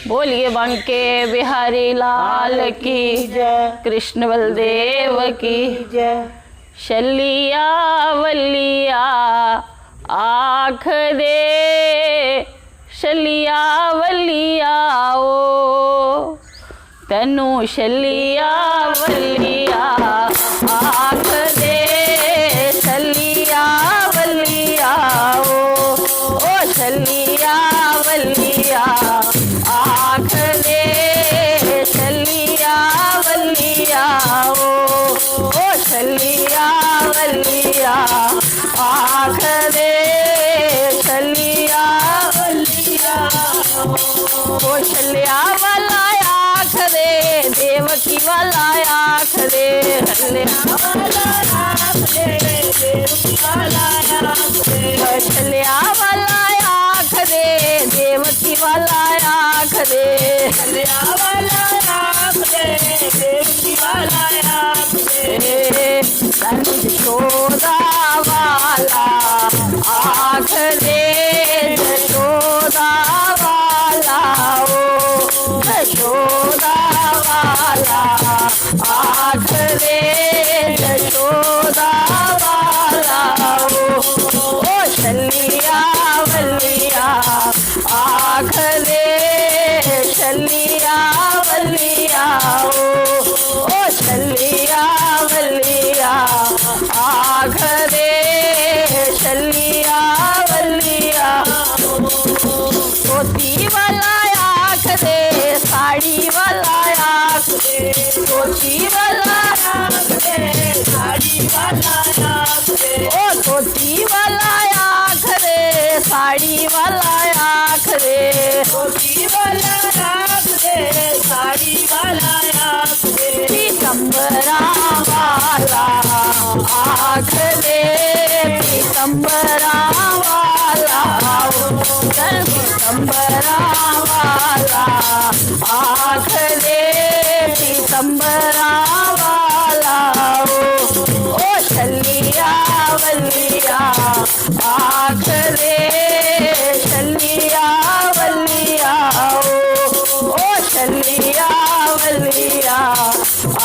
बोलिए बांके बिहारी लाल की जय, कृष्ण बलदेव की जय। शलिया वलिया आँख दे, शलिया वलिया ओ, तनु शलिया वलिया आँख दे, शलिया वलिया ओ शलिया वलिया आँख दे, शलिया वलिया ओ शलिया वलिया आँख दे, शलिया वलिया ओ शलिया वाला आँख दे, देवकी वाला आँख दे, शलिया वाला आँख दे, देवकी वाला आँख दे, शलिया वाला आँख दे, देवकी वाला आँख दे, शलिया वाला आँख दे, देवकी वाला आँख दे, यशोदा वाला आँख दे, यशोदा वाला ओ यशोदा वाला आँख दे, यशोदा वाला ओ शलिया वलिया आँख दे, शलिया वलिया ओ शलिया वलिया आँख दे, शलिया वलिया धोती वाला आँख दे, साड़ी वाला आँख दे, धोती वाला आँख दे, साड़ी वाला आँख दे ओ धोती वाला आँख दे, साड़ी वाला आँख दे, धोती वाला आँख दे, साड़ी वाला आँख दे, पीतम्बरा वाला आँख दे, पीतम्बरा वाला पीतम्बरा वाला आँख दे, पीतम्बरा वाला ओ शलिया वलिया आँख दे, शलिया वलिया ओ शलिया वलिया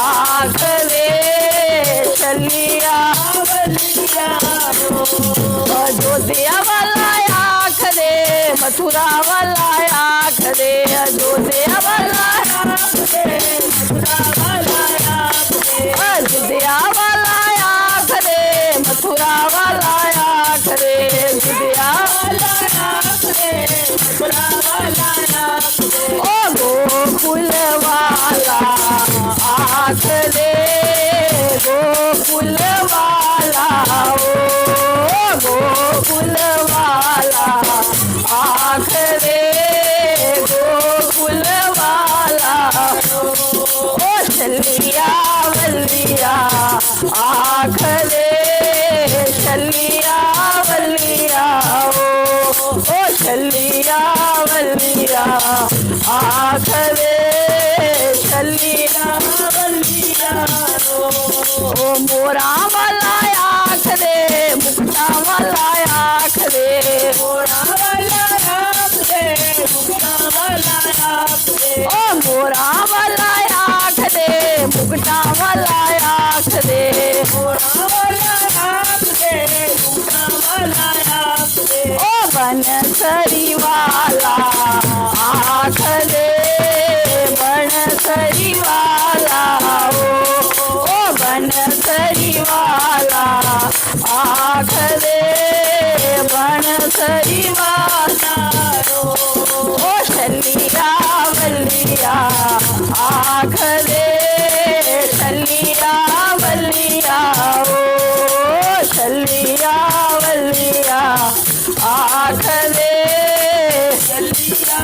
आँख दे, शलिया वलिया अयोध्या वाला आँख दे, मथुरा वाला आँख दे, अयोध्या वाला आँख दे, मथुरा वाला आँख दे, अयोध्या वाला आँख दे, मथुरा वाला आँख दे, अयोध्या वाला आँख दे, मथुरा वाला आँख दे ओ गोकुल वाला आँख दे, गोकुल वाला ओ गोकुल वाला आँख दे, गोकुल वाला ओ शलिया वलिया आँख दे, शलिया वलिया ओ शलिया वलिया आँख दे, शलिया वलिया ओ मोरा वाला आँख दे, मुक्ता वाला आँख दे, मोरा वाला आँख दे, मुक्ता वाला आँख दे ओ मोरा वाला आँख दे, मुक्ता वाला आँख दे, मोरा वाला आँख दे, मुक्ता वाला आँख दे ओ बनसरी वाला आँख दे, बनसरी वाला ओ बनसरी वाला आँख दे, बनसरी वाला ओ शलिया वलिया आँख दे, शलिया वलिया ओ शलिया वलिया आँख दे, शलिया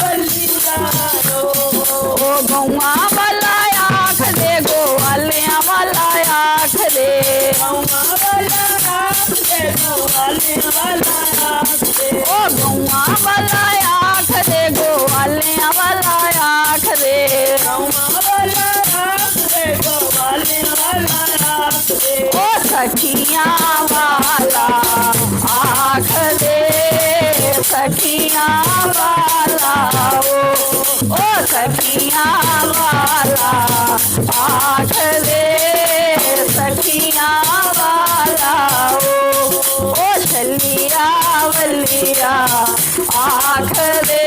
वलिया ओ गौआ वाला आँख दे, गोवालिया वाला आँख दे, गौआ वाला आँख दे, गोवालिया वाला आँख दे ओ गौआ वाला आँख दे, गोवालिया वाला आँख दे, गौआ वाला आँख दे, गोवालिया वाला आँख दे ओ सखिया वाला आँख दे, सखिया वाला आख दे सखिया वाला ओ छलिया बलिया आख दे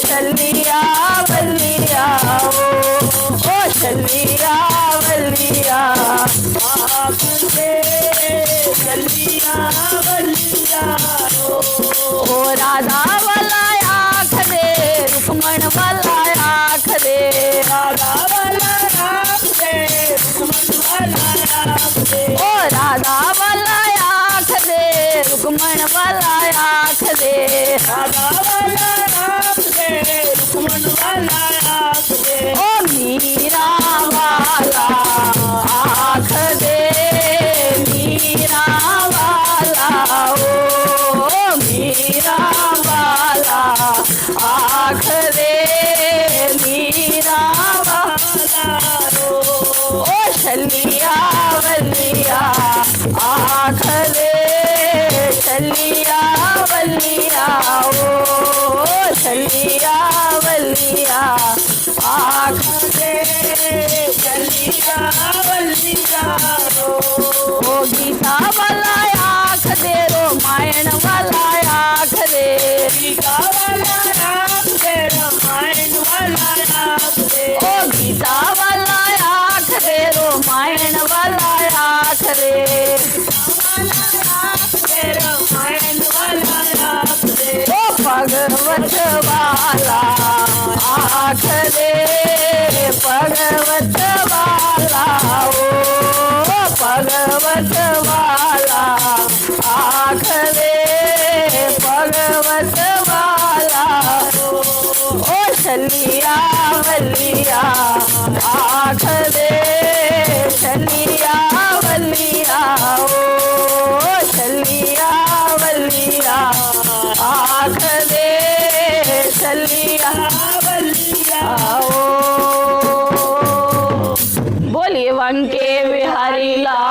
छलिया बलिया ओ छलिया बलिया आख दे छलिया बलिया ओ राधा वाला आख दे रुक्मण वाला आख दे राधा वाला आख दे रुक्मण वाला आख दे ओ राधा वाला आख दे रुक्मण वाला आख दे राधा वाला आख दे रुक्मण वाला आख दे ओ मीरा वाला आख दे मीरा वाला ओ मीरा वाला आख दे मीरा वाला ओ छलिया बलिया आख दे छलिया बलिया ओ छलिया बलिया आख दे छलिया बलिया ओ गीता वाला आख दे रामायण वाला आख दे गीता वाला आख दे रामायण वाला आख दे ओ गीता वाला आख दे रामायण वाला आख दे रामायण वाला आख दे ओ भगवत वाला आख दे भगवत वाला ओ भगवत वाला आख दे भगवत वाला ओ छलिया बलिया आख दे छलिया बलिया ओ छलिया बलिया आख दे छलिया बलिया ओ बोलिए वंके बिहारी लाल